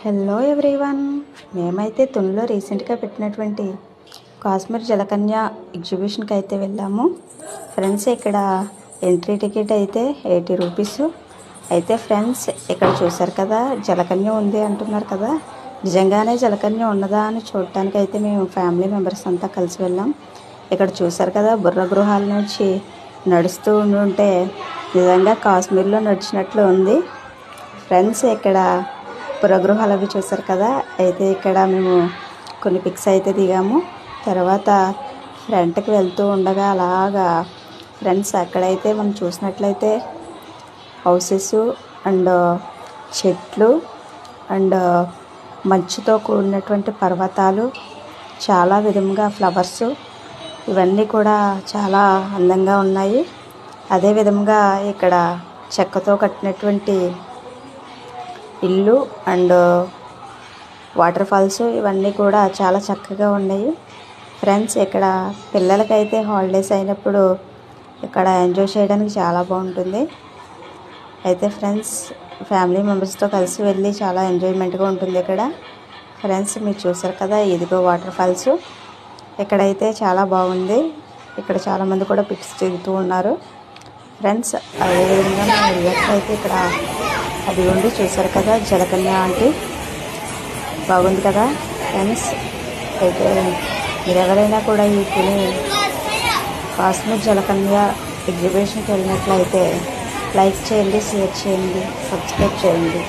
Hello everyone, మేమైతే తునిలో రీసెంట్గా పెట్టినటువంటి కాశ్మీర్ జలకన్య ఎగ్జిబిషన్కి అయితే వెళ్ళాము ఫ్రెండ్స్. ఇక్కడ ఎంట్రీ టికెట్ అయితే 80 రూపీస్ అయితే ఫ్రెండ్స్. ఇక్కడ చూసారు కదా, జలకన్య ఉంది అంటున్నారు కదా, నిజంగానే జలకన్య ఉన్నదా అని చూడటానికి అయితే మేము ఫ్యామిలీ మెంబర్స్ అంతా కలిసి వెళ్ళాం. ఇక్కడ చూసారు కదా, బుర్ర గృహాల నుంచి నడుస్తూ ఉంటే నిజంగా కాశ్మీర్లో నడిచినట్లు ఉంది ఫ్రెండ్స్. ఇక్కడ పురగృహాలు అవి చూసారు కదా, అయితే ఇక్కడ మేము కొన్ని పిక్స్ అయితే దిగాము. తర్వాత ఫ్రంట్కి వెళ్తూ ఉండగా అలాగా ఫ్రెండ్స్ అక్కడైతే మనం చూసినట్లయితే హౌసెస్ అండ్ చెట్లు అండ్ మంచుతో కూడినటువంటి పర్వతాలు, చాలా విధంగా ఫ్లవర్స్, ఇవన్నీ కూడా చాలా అందంగా ఉన్నాయి. అదేవిధంగా ఇక్కడ చెక్కతో కట్టినటువంటి ఇల్లు అండ్ వాటర్ ఫాల్స్, ఇవన్నీ కూడా చాలా చక్కగా ఉన్నాయి ఫ్రెండ్స్. ఇక్కడ పిల్లలకైతే హాలిడేస్ అయినప్పుడు ఇక్కడ ఎంజాయ్ చేయడానికి చాలా బాగుంటుంది. అయితే ఫ్రెండ్స్ ఫ్యామిలీ మెంబర్స్తో కలిసి వెళ్ళి చాలా ఎంజాయ్మెంట్గా ఉంటుంది ఇక్కడ ఫ్రెండ్స్. మీరు చూసారు కదా, ఇదిగో వాటర్ ఫాల్స్. ఇక్కడైతే చాలా బాగుంది. ఇక్కడ చాలామంది కూడా పిక్స్ దిగుతూ ఉన్నారు ఫ్రెండ్స్. అదేవిధంగా మేము వెళ్ళినట్లయితే ఇక్కడ అది ఉండి చూసారు కదా, జలకన్య ఆంటీ బాగుంది కదా ఫ్రెండ్స్. అయితే మీరు ఎవరైనా కూడా ఈ తుని కాశ్మీర్ జలకన్య ఎగ్జిబిషన్కి వెళ్ళినట్లయితే లైక్ చేయండి, షేర్ చేయండి, సబ్స్క్రైబ్ చేయండి.